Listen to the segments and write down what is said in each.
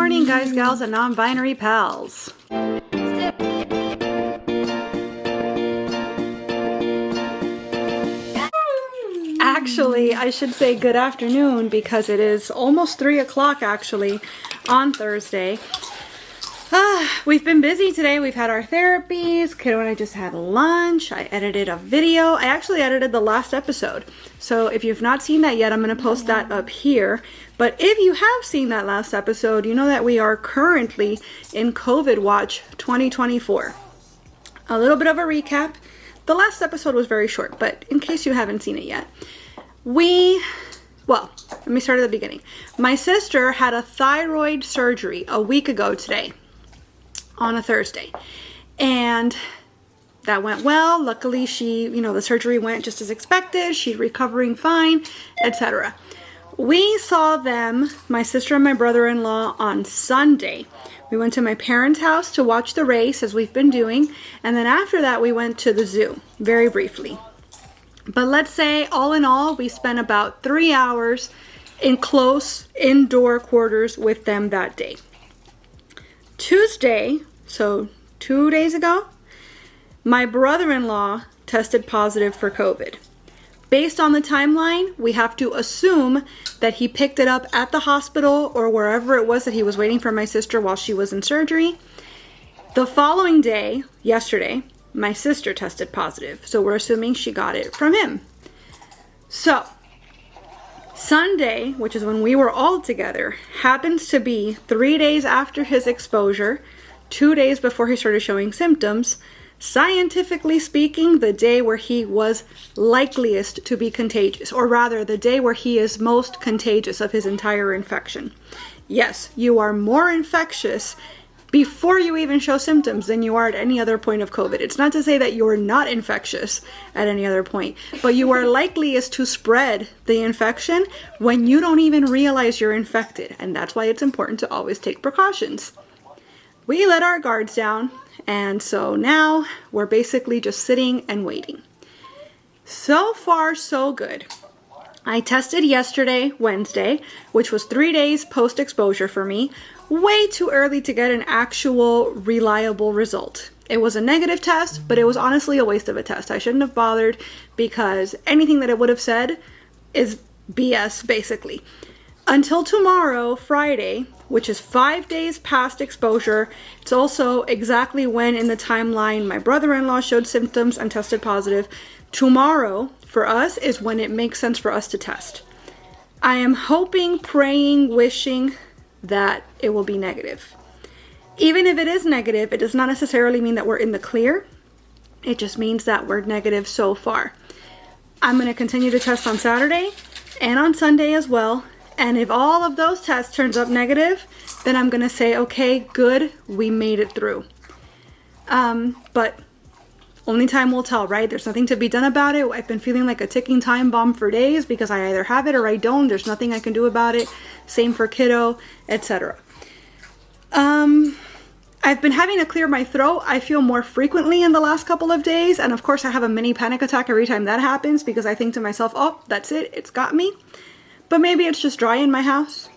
morning, guys, gals, and non-binary pals. Actually, I should say good afternoon because it is almost 3 o'clock actually on Thursday. We've been busy today. We've had our therapies. Kiddo and I just had lunch. I edited a video. I actually edited the last episode. So if you've not seen that yet, I'm going to post that up here. But if you have seen that last episode, you know that we are currently in COVID Watch 2024. A little bit of a recap. The last episode was very short, but in case you haven't seen it yet, well, let me start at the beginning. My sister had a thyroid surgery a week ago today on a Thursday, and that went well. Luckily, the surgery went just as expected. She's recovering fine, etc. We saw them, my sister and my brother-in-law, on Sunday. We went to my parents' house to watch the race, as we've been doing, and then after that we went to the zoo, very briefly. But let's say, all in all, we spent about 3 hours in close indoor quarters with them that day. Tuesday, so 2 days ago, my brother-in-law tested positive for COVID. Based on the timeline, we have to assume that he picked it up at the hospital or wherever it was that he was waiting for my sister while she was in surgery. The following day, yesterday, my sister tested positive, so we're assuming she got it from him. So, Sunday, which is when we were all together, happens to be 3 days after his exposure, 2 days before he started showing symptoms. Scientifically speaking, the day where he was likeliest to be contagious, or rather the day where he is most contagious of his entire infection. Yes, you are more infectious before you even show symptoms than you are at any other point of COVID. It's not to say that you're not infectious at any other point, but you are likeliest to spread the infection when you don't even realize you're infected, and that's why it's important to always take precautions. We let our guards down, and so now we're basically just sitting and waiting. So far, so good. I tested yesterday, Wednesday, which was 3 days post-exposure for me. Way too early to get an actual reliable result. It was a negative test, but it was honestly a waste of a test. I shouldn't have bothered because anything that it would have said is BS, basically. Until tomorrow, Friday, which is 5 days past exposure. It's also exactly when in the timeline my brother-in-law showed symptoms and tested positive. Tomorrow, for us, is when it makes sense for us to test. I am hoping, praying, wishing that it will be negative. Even if it is negative, it does not necessarily mean that we're in the clear. It just means that we're negative so far. I'm going to continue to test on Saturday and on Sunday as well. And if all of those tests turns up negative, then I'm going to say, okay, good, we made it through. But only time will tell, right? There's nothing to be done about it. I've been feeling like a ticking time bomb for days because I either have it or I don't. There's nothing I can do about it. Same for kiddo, etc. I've been having to clear my throat. I feel more frequently in the last couple of days. And of course, I have a mini panic attack every time that happens because I think to myself, oh, that's it. It's got me. But maybe it's just dry in my house.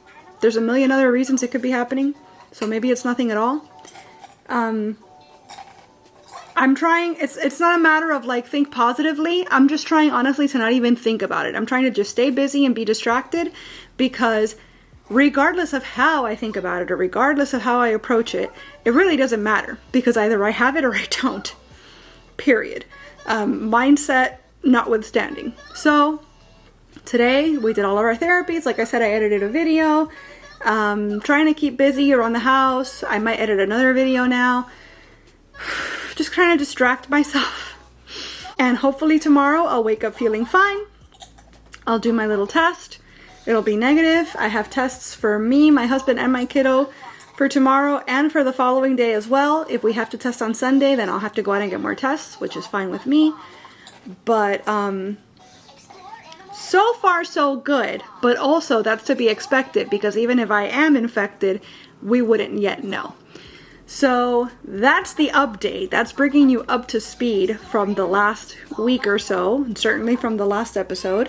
There's a million other reasons it could be happening. So maybe it's nothing at all. I'm trying, it's not a matter of like think positively. I'm just trying honestly to not even think about it. I'm trying to just stay busy and be distracted because regardless of how I think about it or regardless of how I approach it, it really doesn't matter because either I have it or I don't. Period. Mindset notwithstanding. So today we did all of our therapies. Like I said, I edited a video. Trying to keep busy around the house. I might edit another video now. Just trying to distract myself. And hopefully tomorrow I'll wake up feeling fine. I'll do my little test. It'll be negative. I have tests for me, my husband, and my kiddo for tomorrow and for the following day as well. If we have to test on Sunday, then I'll have to go out and get more tests, which is fine with me. But so far so good, but also that's to be expected because even if I am infected, we wouldn't yet know. So that's the update. That's bringing you up to speed from the last week or so, and certainly from the last episode.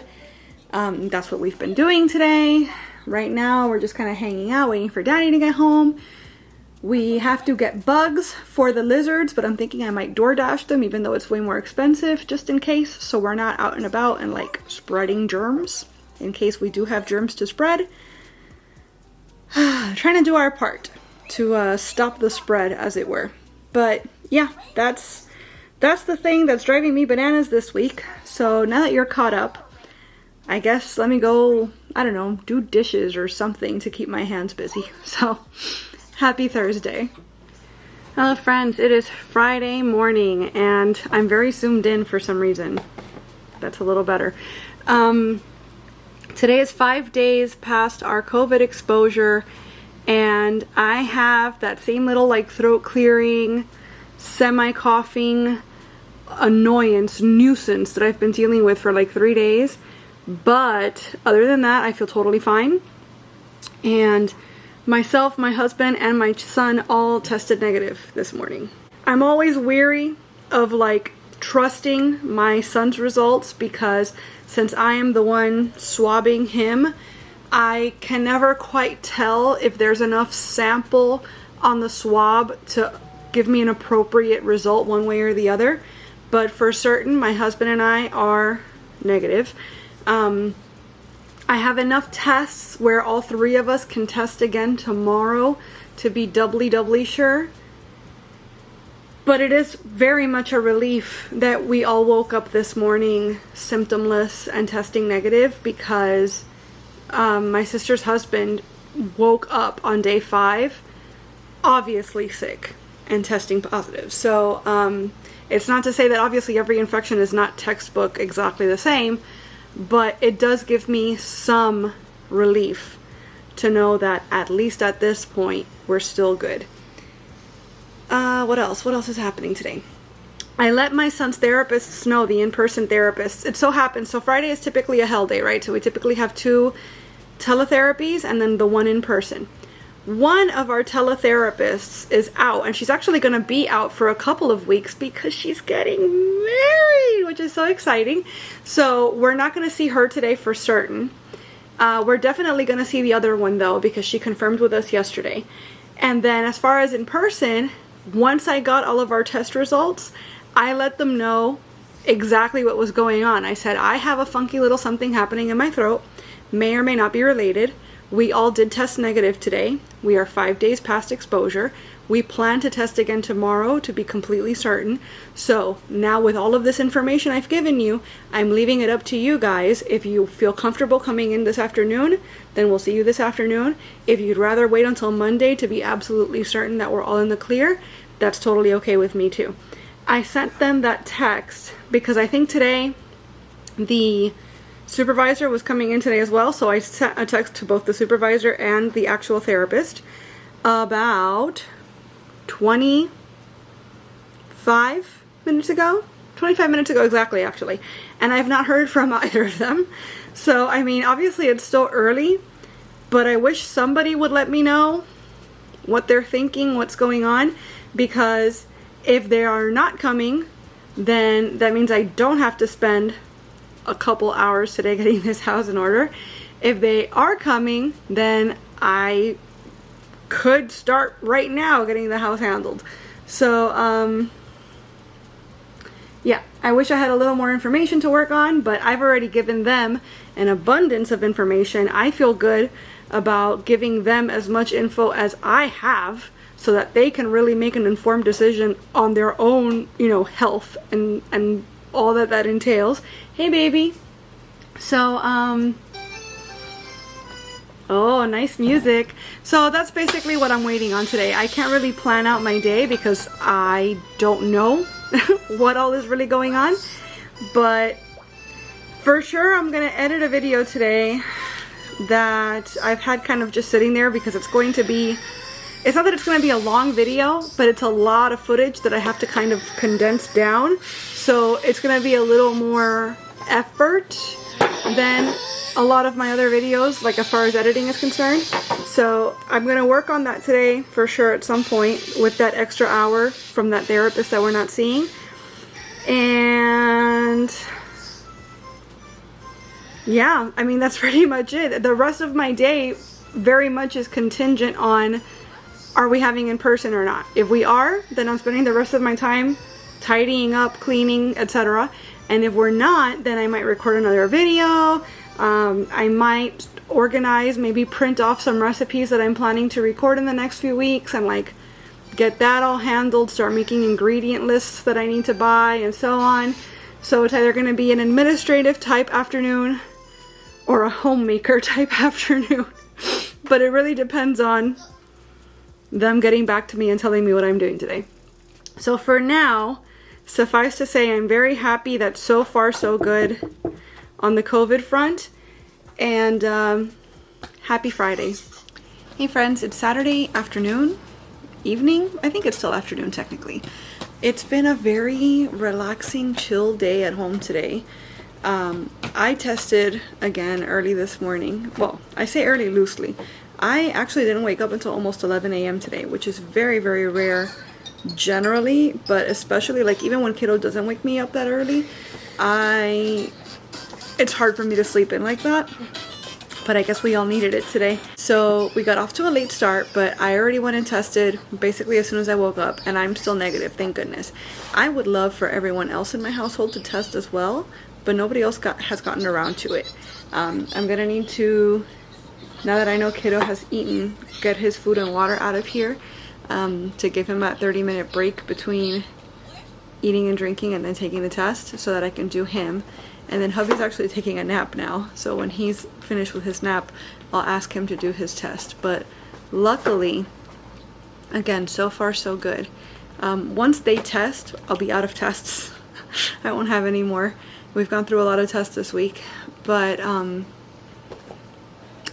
That's what we've been doing today. right now we're just kind of hanging out, waiting for Daddy to get home. We have to get bugs for the lizards, but I'm thinking I might DoorDash them, even though it's way more expensive, just in case, so we're not out and about and like spreading germs, in case we do have germs to spread. Trying to do our part to stop the spread, as it were. But yeah, that's the thing that's driving me bananas this week. So now that you're caught up, I guess let me go, I don't know, do dishes or something to keep my hands busy. So happy Thursday. Hello friends, it is Friday morning and I'm very zoomed in for some reason. That's a little better. Today is 5 days past our COVID exposure and I have that same little like throat clearing, semi-coughing annoyance, nuisance that I've been dealing with for like 3 days. But other than that, I feel totally fine. And myself, my husband, and my son all tested negative this morning. I'm always weary of like trusting my son's results because since I am the one swabbing him, I can never quite tell if there's enough sample on the swab to give me an appropriate result one way or the other. But for certain, my husband and I are negative. I have enough tests where all three of us can test again tomorrow to be doubly sure. But it is very much a relief that we all woke up this morning symptomless and testing negative, because my sister's husband woke up on day 5 obviously sick and testing positive. So it's not to say that obviously every infection is not textbook exactly the same, but it does give me some relief to know that at least at this point we're still good. What else? What else is happening today? I let my son's therapists know, the in-person therapists. It so happens, so Friday is typically a hell day, right? So we typically have 2 teletherapies and then the one in person. One of our teletherapists is out, and she's actually going to be out for a couple of weeks because she's getting married, which is so exciting. So we're not going to see her today for certain. We're definitely going to see the other one though, because she confirmed with us yesterday. And then as far as in person, once I got all of our test results, I let them know exactly what was going on. I said, I have a funky little something happening in my throat, may or may not be related. We all did test negative today. We are 5 days past exposure. We plan to test again tomorrow to be completely certain. So now with all of this information I've given you, I'm leaving it up to you guys. If you feel comfortable coming in this afternoon, then we'll see you this afternoon. If you'd rather wait until Monday to be absolutely certain that we're all in the clear, that's totally okay with me too. I sent them that text because I think today the supervisor was coming in today as well, so I sent a text to both the supervisor and the actual therapist about 25 minutes ago. 25 minutes ago exactly, actually. And I've not heard from either of them. So, I mean, obviously it's still early, but I wish somebody would let me know what they're thinking, what's going on, because if they are not coming, then that means I don't have to spend a couple hours today getting this house in order. If they are coming, then I could start right now getting the house handled. So yeah, I wish I had a little more information to work on, but I've already given them an abundance of information. I feel good about giving them as much info as I have so that they can really make an informed decision on their own, you know, health and all that that entails. Hey baby. So oh, nice music. So that's basically what I'm waiting on today. I can't really plan out my day because I don't know what all is really going on, but for sure I'm gonna edit a video today that I've had kind of just sitting there because it's going to be, it's not that it's going to be a long video, but it's a lot of footage that I have to kind of condense down. So it's going to be a little more effort than a lot of my other videos, like as far as editing is concerned. So I'm going to work on that today for sure at some point with that extra hour from that therapist that we're not seeing. And Yeah, I mean, that's pretty much it. The rest of my day very much is contingent on, are we having in person or not? If we are, then I'm spending the rest of my time tidying up, cleaning, etc. And if we're not, then I might record another video. I might organize, maybe print off some recipes that I'm planning to record in the next few weeks and like get that all handled, start making ingredient lists that I need to buy and so on. So it's either going to be an administrative type afternoon or a homemaker type afternoon. But it really depends on them getting back to me and telling me what I'm doing today. So for now, suffice to say, I'm very happy that so far so good on the COVID front. And happy Friday. Hey friends, it's Saturday afternoon, evening. I think it's still afternoon technically. It's been a very relaxing, chill day at home today. I tested again early this morning. Well, I say early loosely. I actually didn't wake up until almost 11 a.m. today, which is very, very rare generally, but especially like even when kiddo doesn't wake me up that early, it's hard for me to sleep in like that. But I guess we all needed it today. So we got off to a late start, but I already went and tested basically as soon as I woke up, and I'm still negative, thank goodness. I would love for everyone else in my household to test as well, but nobody else has gotten around to it. I'm gonna need to, now that I know kiddo has eaten, get his food and water out of here to give him that 30-minute break between eating and drinking and then taking the test so that I can do him. And then hubby's actually taking a nap now, so when he's finished with his nap, I'll ask him to do his test. But luckily, again, so far so good. Once they test, I'll be out of tests. I won't have any more. We've gone through a lot of tests this week, but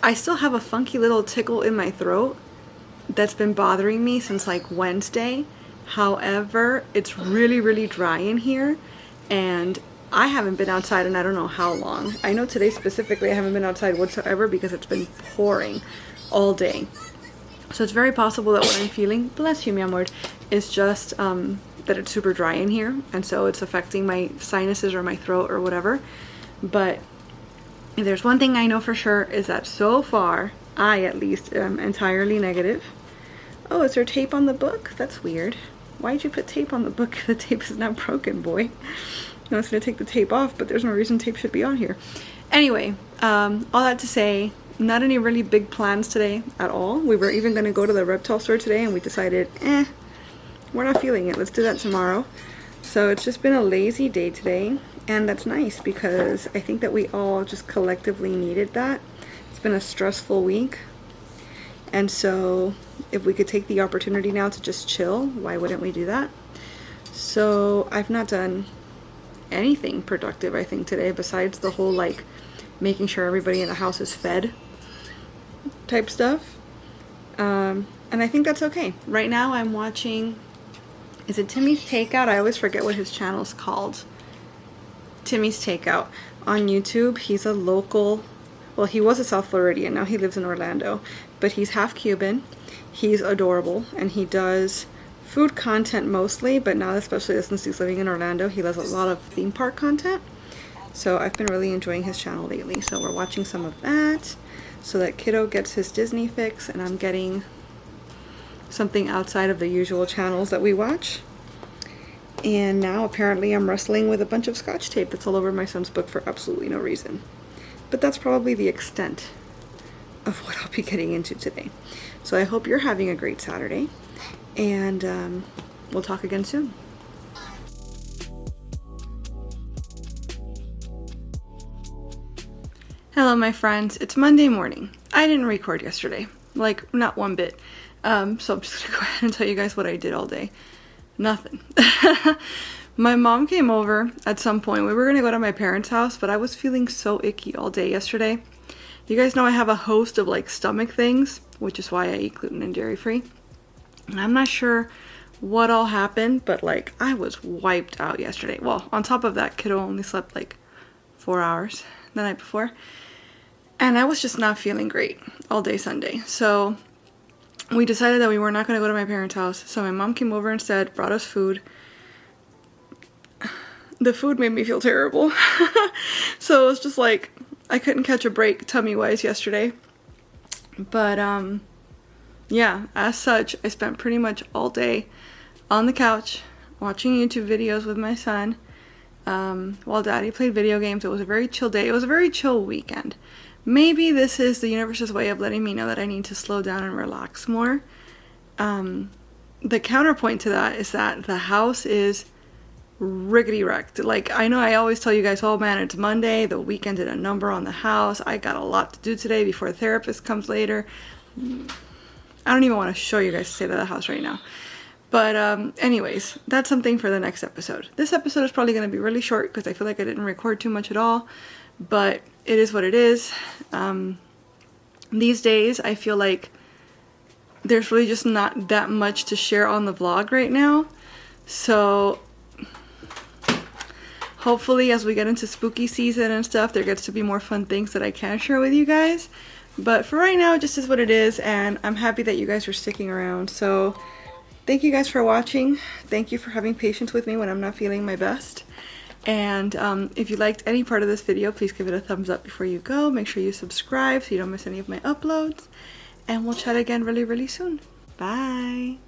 I still have a funky little tickle in my throat that's been bothering me since like Wednesday. However, it's really, really dry in here, and I haven't been outside and I don't know how long. I know today specifically I haven't been outside whatsoever because it's been pouring all day. So it's very possible that what I'm feeling, bless you, mi amor, is just that it's super dry in here, and so it's affecting my sinuses or my throat or whatever. But if there's one thing I know for sure is that so far, I at least am entirely negative. Oh, is there tape on the book? That's weird. Why'd you put tape on the book? The tape is not broken, boy. I was going to take the tape off, but there's no reason tape should be on here. Anyway, all that to say, not any really big plans today at all. We were even going to go to the reptile store today, and we decided, we're not feeling it. Let's do that tomorrow. So it's just been a lazy day today, and that's nice because I think that we all just collectively needed that. It's been a stressful week, and so if we could take the opportunity now to just chill, why wouldn't we do that? So I've not done anything productive, I think, today, besides the whole like making sure everybody in the house is fed type stuff. And I think that's okay. Right now I'm watching, is it Timmy's Takeout? I always forget what his channel's called. Timmy's Takeout on YouTube. He's a local, well, he was a South Floridian, now he lives in Orlando, but he's half Cuban. He's adorable, and he does food content mostly, but now especially since he's living in Orlando, he does a lot of theme park content. So I've been really enjoying his channel lately. So we're watching some of that so that kiddo gets his Disney fix, and I'm getting something outside of the usual channels that we watch. And now apparently I'm wrestling with a bunch of scotch tape that's all over my son's book for absolutely no reason. But that's probably the extent of what I'll be getting into today. So I hope you're having a great Saturday. And we'll talk again soon. Hello, my friends. It's Monday morning. I didn't record yesterday, like not one bit. So I'm just gonna go ahead and tell you guys what I did all day. Nothing. My mom came over at some point. We were gonna go to my parents' house, but I was feeling so icky all day yesterday. You guys know I have a host of like stomach things, which is why I eat gluten and dairy free. And I'm not sure what all happened, but like I was wiped out yesterday. Well, on top of that, kiddo only slept like 4 hours the night before. And I was just not feeling great all day Sunday. So we decided that we were not going to go to my parents' house. So my mom came over instead, brought us food. The food made me feel terrible. So it was just like, I couldn't catch a break tummy-wise yesterday. But yeah, as such, I spent pretty much all day on the couch watching YouTube videos with my son while Daddy played video games. It was a very chill day. It was a very chill weekend. Maybe this is the universe's way of letting me know that I need to slow down and relax more. The counterpoint to that is that the house is rickety wrecked. Like, I know I always tell you guys, oh man, it's Monday, the weekend did a number on the house, I got a lot to do today before a therapist comes later. I don't even want to show you guys the state of the house right now. But anyways, that's something for the next episode. This episode is probably going to be really short because I feel like I didn't record too much at all, but it is what it is. These days I feel like there's really just not that much to share on the vlog right now, so hopefully as we get into spooky season and stuff, there gets to be more fun things that I can share with you guys. But for right now, it just is what it is, and I'm happy that you guys are sticking around. So thank you guys for watching. Thank you for having patience with me when I'm not feeling my best. And if you liked any part of this video, please give it a thumbs up before you go. Make sure you subscribe so you don't miss any of my uploads. And we'll chat again really, really soon. Bye!